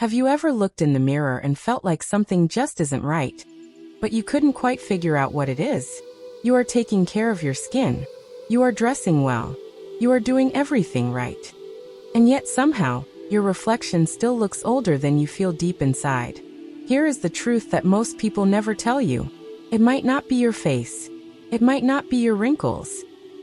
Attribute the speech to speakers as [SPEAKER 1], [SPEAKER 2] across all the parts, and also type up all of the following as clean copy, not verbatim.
[SPEAKER 1] Have you ever looked in the mirror and felt like something just isn't right, but you couldn't quite figure out what it is? You are taking care of your skin. You are dressing well. You are doing everything right. And yet somehow, your reflection still looks older than you feel deep inside. Here is the truth that most people never tell you. It might not be your face. It might not be your wrinkles.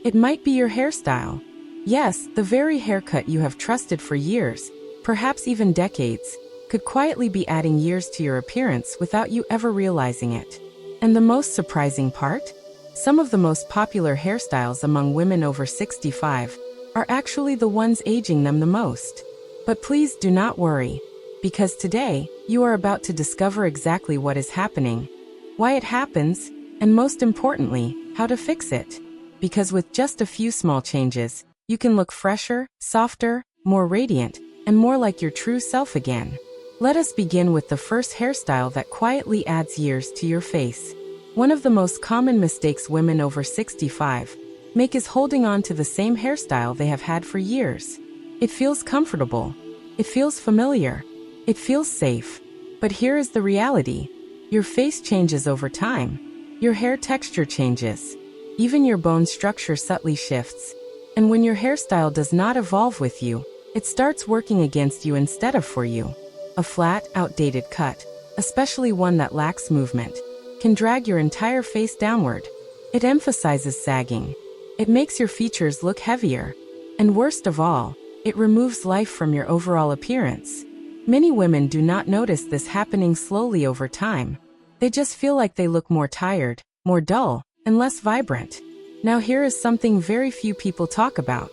[SPEAKER 1] It might be your hairstyle. Yes, the very haircut you have trusted for years, perhaps even decades, could quietly be adding years to your appearance without you ever realizing it. And the most surprising part? Some of the most popular hairstyles among women over 65 are actually the ones aging them the most. But please do not worry, because today, you are about to discover exactly what is happening, why it happens, and most importantly, how to fix it. Because with just a few small changes, you can look fresher, softer, more radiant, and more like your true self again. Let us begin with the first hairstyle that quietly adds years to your face. One of the most common mistakes women over 65 make is holding on to the same hairstyle they have had for years. It feels comfortable. It feels familiar. It feels safe. But here is the reality. Your face changes over time. Your hair texture changes. Even your bone structure subtly shifts. And when your hairstyle does not evolve with you, it starts working against you instead of for you. A flat, outdated cut, especially one that lacks movement, can drag your entire face downward. It emphasizes sagging. It makes your features look heavier. And worst of all, it removes life from your overall appearance. Many women do not notice this happening slowly over time. They just feel like they look more tired, more dull, and less vibrant. Now here is something very few people talk about.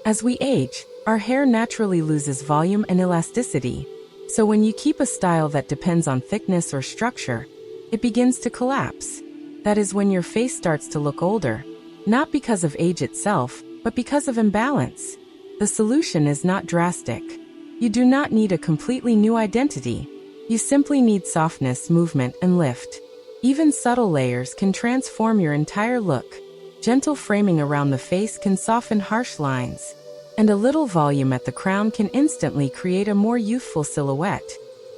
[SPEAKER 1] As we age, our hair naturally loses volume and elasticity. So when you keep a style that depends on thickness or structure, it begins to collapse. That is when your face starts to look older. Not because of age itself, but because of imbalance. The solution is not drastic. You do not need a completely new identity. You simply need softness, movement, and lift. Even subtle layers can transform your entire look. Gentle framing around the face can soften harsh lines. And a little volume at the crown can instantly create a more youthful silhouette.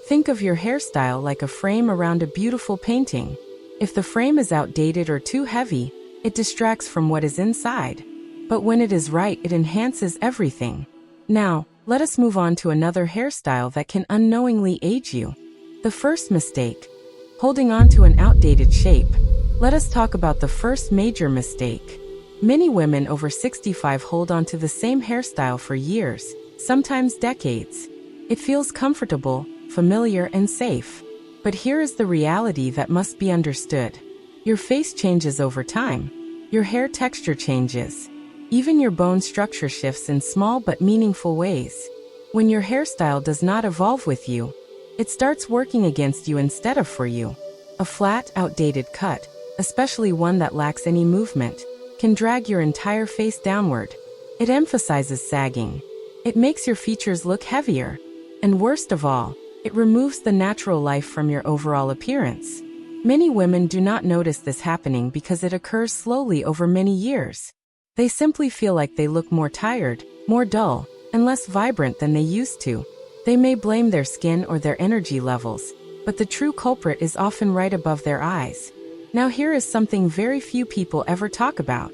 [SPEAKER 1] Think of your hairstyle like a frame around a beautiful painting. If the frame is outdated or too heavy, it distracts from what is inside. But when it is right, it enhances everything. Now, let us move on to another hairstyle that can unknowingly age you. The first mistake. Holding on to an outdated shape. Let us talk about the first major mistake. Many women over 65 hold on to the same hairstyle for years, sometimes decades. It feels comfortable, familiar, and safe. But here is the reality that must be understood. Your face changes over time. Your hair texture changes. Even your bone structure shifts in small but meaningful ways. When your hairstyle does not evolve with you, it starts working against you instead of for you. A flat, outdated cut, especially one that lacks any movement, can drag your entire face downward. It emphasizes sagging. It makes your features look heavier. And worst of all, it removes the natural life from your overall appearance. Many women do not notice this happening because it occurs slowly over many years. They simply feel like they look more tired, more dull, and less vibrant than they used to. They may blame their skin or their energy levels, but the true culprit is often right above their eyes. Now here is something very few people ever talk about.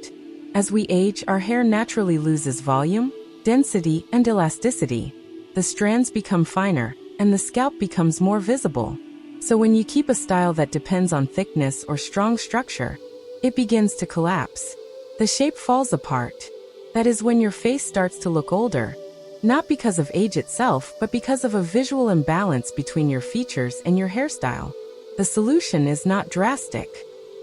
[SPEAKER 1] As we age, our hair naturally loses volume, density, and elasticity. The strands become finer, and the scalp becomes more visible. So when you keep a style that depends on thickness or strong structure, it begins to collapse. The shape falls apart. That is when your face starts to look older, not because of age itself, but because of a visual imbalance between your features and your hairstyle. The solution is not drastic.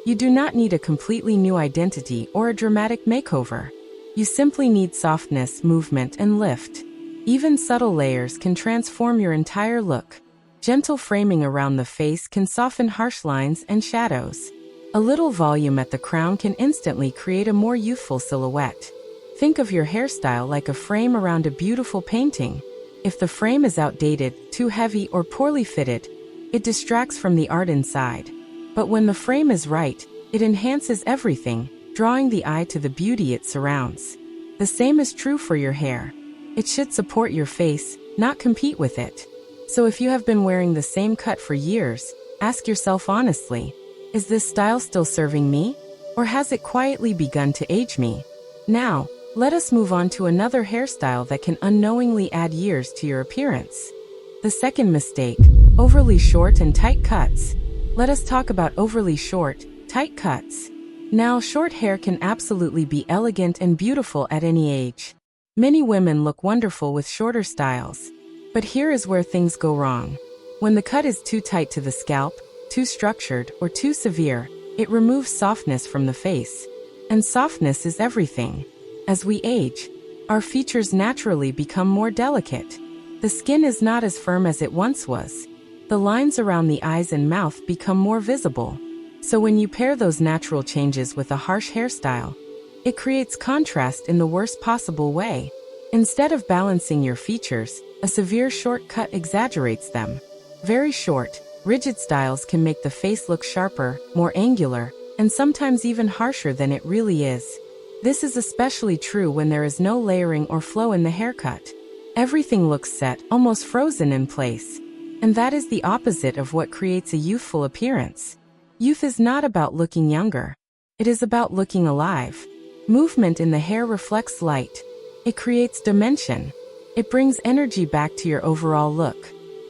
[SPEAKER 1] You do not need a completely new identity or a dramatic makeover. You simply need softness, movement, and lift. Even subtle layers can transform your entire look. Gentle framing around the face can soften harsh lines and shadows. A little volume at the crown can instantly create a more youthful silhouette. Think of your hairstyle like a frame around a beautiful painting. If the frame is outdated, too heavy, or poorly fitted, it distracts from the art inside. But when the frame is right, it enhances everything, drawing the eye to the beauty it surrounds. The same is true for your hair. It should support your face, not compete with it. So if you have been wearing the same cut for years, ask yourself honestly, is this style still serving me? Or has it quietly begun to age me? Now, let us move on to another hairstyle that can unknowingly add years to your appearance. The second mistake, overly short and tight cuts. Let us talk about overly short, tight cuts. Now, short hair can absolutely be elegant and beautiful at any age. Many women look wonderful with shorter styles. But here is where things go wrong. When the cut is too tight to the scalp, too structured, or too severe, it removes softness from the face. And softness is everything. As we age, our features naturally become more delicate. The skin is not as firm as it once was. The lines around the eyes and mouth become more visible. So when you pair those natural changes with a harsh hairstyle, it creates contrast in the worst possible way. Instead of balancing your features, a severe short cut exaggerates them. Very short, rigid styles can make the face look sharper, more angular, and sometimes even harsher than it really is. This is especially true when there is no layering or flow in the haircut. Everything looks set, almost frozen in place. And that is the opposite of what creates a youthful appearance. Youth is not about looking younger. It is about looking alive. Movement in the hair reflects light. It creates dimension. It brings energy back to your overall look.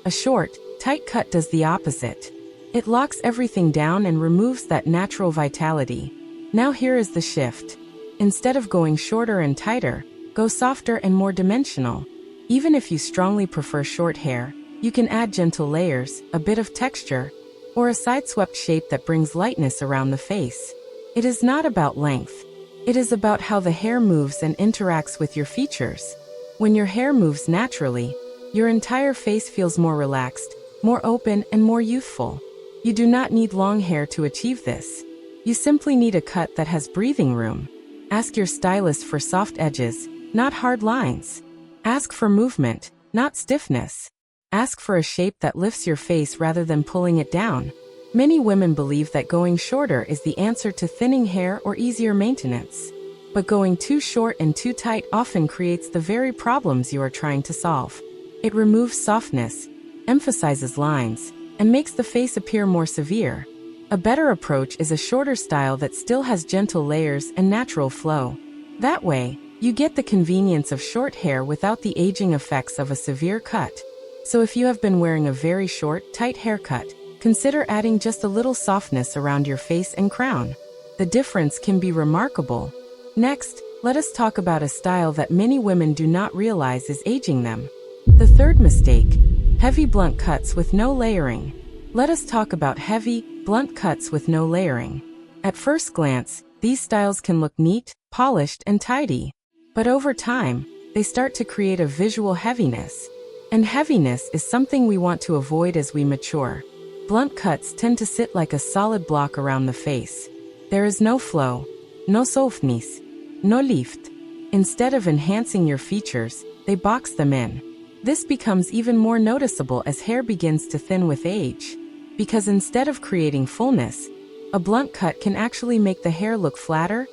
[SPEAKER 1] A short, tight cut does the opposite. It locks everything down and removes that natural vitality. Now here is the shift. Instead of going shorter and tighter, go softer and more dimensional. Even if you strongly prefer short hair, you can add gentle layers, a bit of texture, or a side-swept shape that brings lightness around the face. It is not about length. It is about how the hair moves and interacts with your features. When your hair moves naturally, your entire face feels more relaxed, more open, and more youthful. You do not need long hair to achieve this. You simply need a cut that has breathing room. Ask your stylist for soft edges, not hard lines. Ask for movement, not stiffness. Ask for a shape that lifts your face rather than pulling it down. Many women believe that going shorter is the answer to thinning hair or easier maintenance. But going too short and too tight often creates the very problems you are trying to solve. It removes softness, emphasizes lines, and makes the face appear more severe. A better approach is a shorter style that still has gentle layers and natural flow. That way, you get the convenience of short hair without the aging effects of a severe cut. So if you have been wearing a very short, tight haircut, consider adding just a little softness around your face and crown. The difference can be remarkable. Next, let us talk about a style that many women do not realize is aging them. The third mistake, heavy blunt cuts with no layering. Let us talk about heavy, blunt cuts with no layering. At first glance, these styles can look neat, polished, and tidy. But over time, they start to create a visual heaviness. And heaviness is something we want to avoid as we mature. Blunt cuts tend to sit like a solid block around the face. There is no flow, no softness, no lift. Instead of enhancing your features, they box them in. This becomes even more noticeable as hair begins to thin with age. Because instead of creating fullness, a blunt cut can actually make the hair look flatter,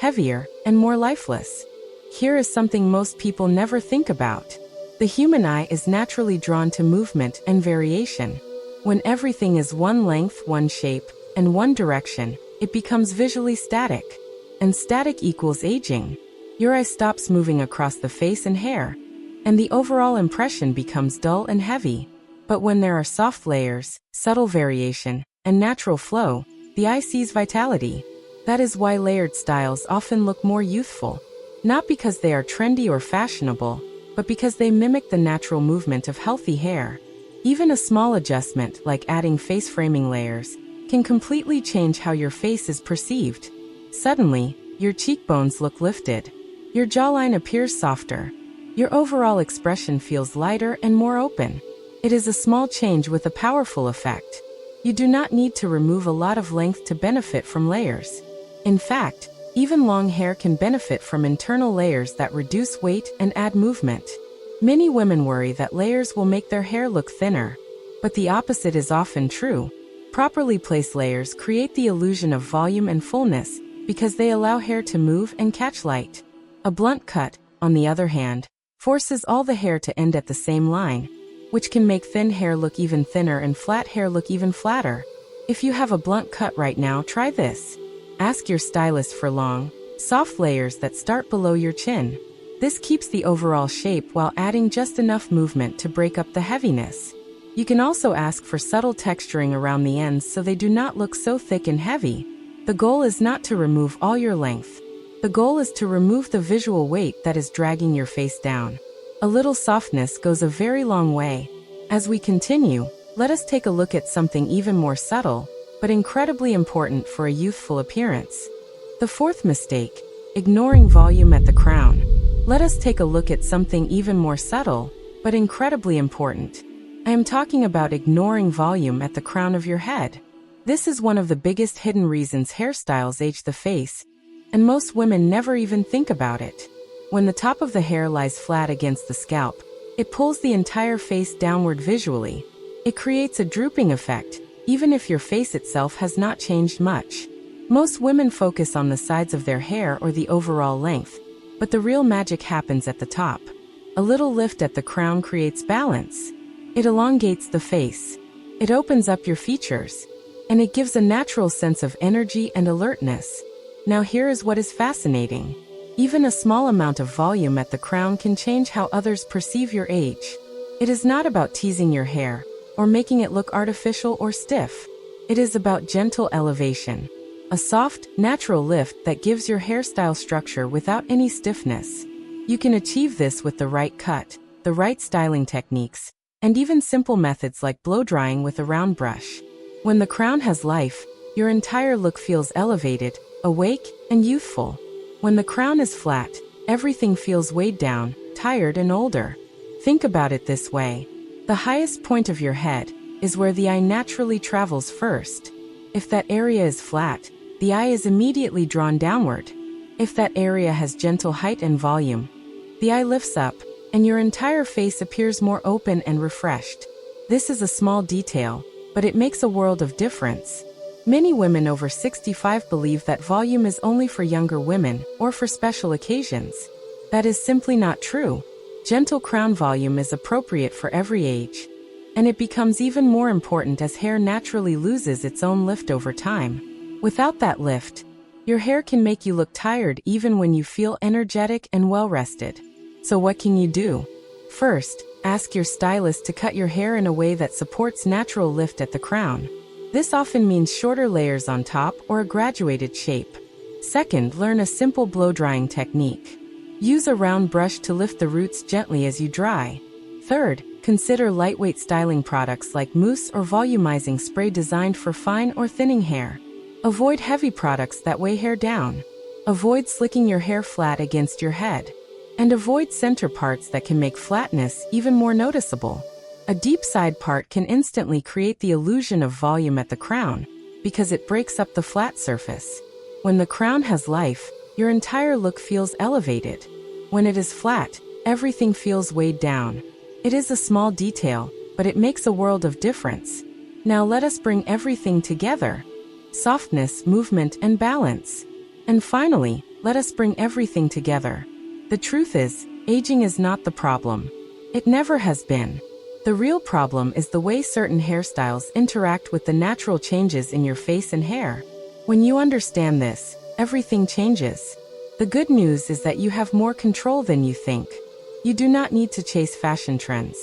[SPEAKER 1] heavier, and more lifeless. Here is something most people never think about. The human eye is naturally drawn to movement and variation. When everything is one length, one shape, and one direction, it becomes visually static. And static equals aging. Your eye stops moving across the face and hair, and the overall impression becomes dull and heavy. But when there are soft layers, subtle variation, and natural flow, the eye sees vitality. That is why layered styles often look more youthful. Not because they are trendy or fashionable, but because they mimic the natural movement of healthy hair. Even a small adjustment, like adding face framing layers, can completely change how your face is perceived. Suddenly, your cheekbones look lifted. Your jawline appears softer. Your overall expression feels lighter and more open. It is a small change with a powerful effect. You do not need to remove a lot of length to benefit from layers. In fact, even long hair can benefit from internal layers that reduce weight and add movement. Many women worry that layers will make their hair look thinner, but the opposite is often true. Properly placed layers create the illusion of volume and fullness because they allow hair to move and catch light. A blunt cut, on the other hand, forces all the hair to end at the same line. which can make thin hair look even thinner and flat hair look even flatter. If you have a blunt cut right now, try this. Ask your stylist for long, soft layers that start below your chin. This keeps the overall shape while adding just enough movement to break up the heaviness. You can also ask for subtle texturing around the ends so they do not look so thick and heavy. The goal is not to remove all your length. The goal is to remove the visual weight that is dragging your face down. A little softness goes a very long way. As we continue, let us take a look at something even more subtle, but incredibly important for a youthful appearance. The fourth mistake, ignoring volume at the crown. Let us take a look at something even more subtle, but incredibly important. I am talking about ignoring volume at the crown of your head. This is one of the biggest hidden reasons hairstyles age the face, and most women never even think about it. When the top of the hair lies flat against the scalp, it pulls the entire face downward visually. It creates a drooping effect, even if your face itself has not changed much. Most women focus on the sides of their hair or the overall length, but the real magic happens at the top. A little lift at the crown creates balance. It elongates the face. It opens up your features. And it gives a natural sense of energy and alertness. Now here is what is fascinating. Even a small amount of volume at the crown can change how others perceive your age. It is not about teasing your hair, or making it look artificial or stiff. It is about gentle elevation. A soft, natural lift that gives your hairstyle structure without any stiffness. You can achieve this with the right cut, the right styling techniques, and even simple methods like blow drying with a round brush. When the crown has life, your entire look feels elevated, awake, and youthful. When the crown is flat, everything feels weighed down, tired, and older. Think about it this way. The highest point of your head is where the eye naturally travels first. If that area is flat, the eye is immediately drawn downward. If that area has gentle height and volume, the eye lifts up, and your entire face appears more open and refreshed. This is a small detail, but it makes a world of difference. Many women over 65 believe that volume is only for younger women or for special occasions. That is simply not true. Gentle crown volume is appropriate for every age. And it becomes even more important as hair naturally loses its own lift over time. Without that lift, your hair can make you look tired even when you feel energetic and well-rested. So what can you do? First, ask your stylist to cut your hair in a way that supports natural lift at the crown. This often means shorter layers on top or a graduated shape. Second, learn a simple blow-drying technique. Use a round brush to lift the roots gently as you dry. Third, consider lightweight styling products like mousse or volumizing spray designed for fine or thinning hair. Avoid heavy products that weigh hair down. Avoid slicking your hair flat against your head. And avoid center parts that can make flatness even more noticeable. A deep side part can instantly create the illusion of volume at the crown, because it breaks up the flat surface. When the crown has life, your entire look feels elevated. When it is flat, everything feels weighed down. It is a small detail, but it makes a world of difference. Now let us bring everything together. Softness, movement, and balance. And finally, let us bring everything together. The truth is, aging is not the problem. It never has been. The real problem is the way certain hairstyles interact with the natural changes in your face and hair. When you understand this, everything changes. The good news is that you have more control than you think. You do not need to chase fashion trends.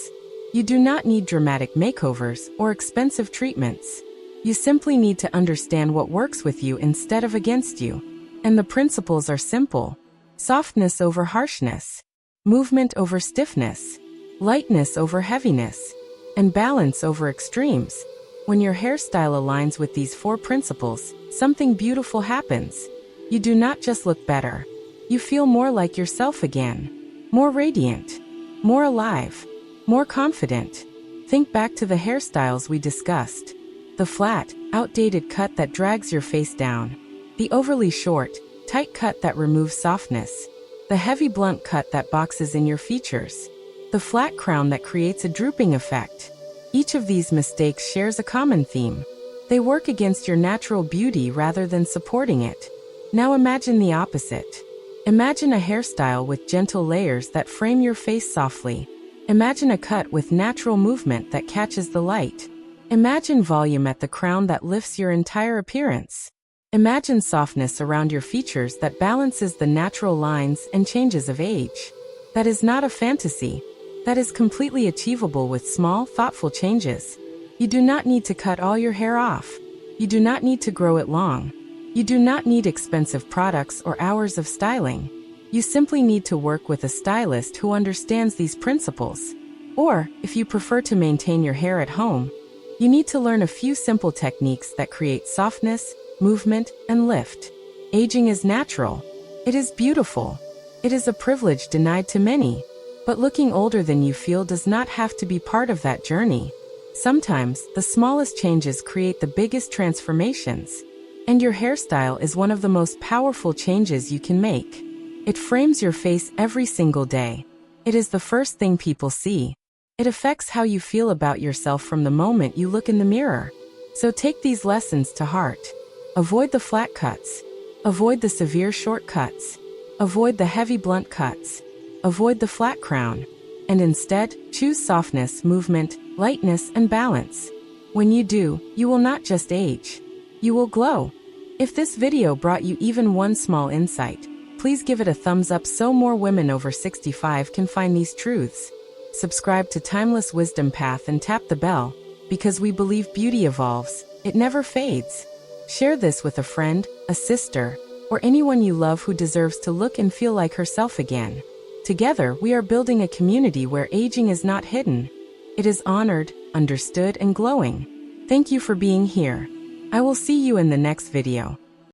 [SPEAKER 1] You do not need dramatic makeovers or expensive treatments. You simply need to understand what works with you instead of against you. And the principles are simple. Softness over harshness. Movement over stiffness. Lightness over heaviness. And balance over extremes. When your hairstyle aligns with these 4 principles, something beautiful happens. You do not just look better. You feel more like yourself again. More radiant. More alive. More confident. Think back to the hairstyles we discussed. The flat, outdated cut that drags your face down. The overly short, tight cut that removes softness. The heavy blunt cut that boxes in your features. The flat crown that creates a drooping effect. Each of these mistakes shares a common theme. They work against your natural beauty rather than supporting it. Now imagine the opposite. Imagine a hairstyle with gentle layers that frame your face softly. Imagine a cut with natural movement that catches the light. Imagine volume at the crown that lifts your entire appearance. Imagine softness around your features that balances the natural lines and changes of age. That is not a fantasy. That is completely achievable with small, thoughtful changes. You do not need to cut all your hair off. You do not need to grow it long. You do not need expensive products or hours of styling. You simply need to work with a stylist who understands these principles. Or, if you prefer to maintain your hair at home, you need to learn a few simple techniques that create softness, movement, and lift. Aging is natural. It is beautiful. It is a privilege denied to many. But looking older than you feel does not have to be part of that journey. Sometimes, the smallest changes create the biggest transformations. And your hairstyle is one of the most powerful changes you can make. It frames your face every single day. It is the first thing people see. It affects how you feel about yourself from the moment you look in the mirror. So take these lessons to heart. Avoid the flat cuts. Avoid the severe shortcuts. Avoid the heavy blunt cuts. Avoid the flat crown. And instead, choose softness, movement, lightness, and balance. When you do, you will not just age. You will glow. If this video brought you even one small insight, please give it a thumbs up so more women over 65 can find these truths. Subscribe to Timeless Wisdom Path and tap the bell, because we believe beauty evolves, it never fades. Share this with a friend, a sister, or anyone you love who deserves to look and feel like herself again. Together, we are building a community where aging is not hidden. It is honored, understood, and glowing. Thank you for being here. I will see you in the next video.